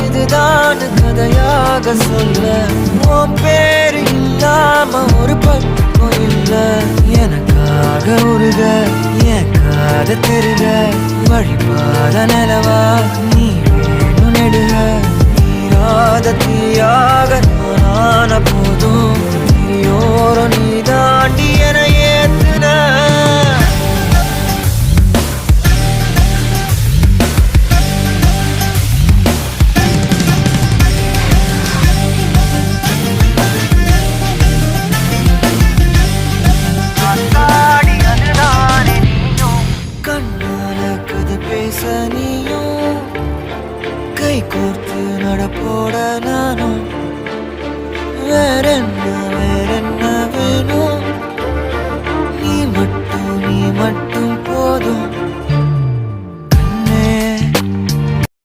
இதுதான் கதையாக சொல்ல உன் பேரு இல்லாம ஒரு பக்கம் இல்ல எனக்காக உருக என் காத திருக வழிபாத நிலவா நீ வேணும் நெடுக நீராத தீயாக நானான போதும் நீயோரம் நீ தாண்டி என ஏத்துன பேச நீயும் கை கோர்த்து நடப்போட நானும் வேற என்ன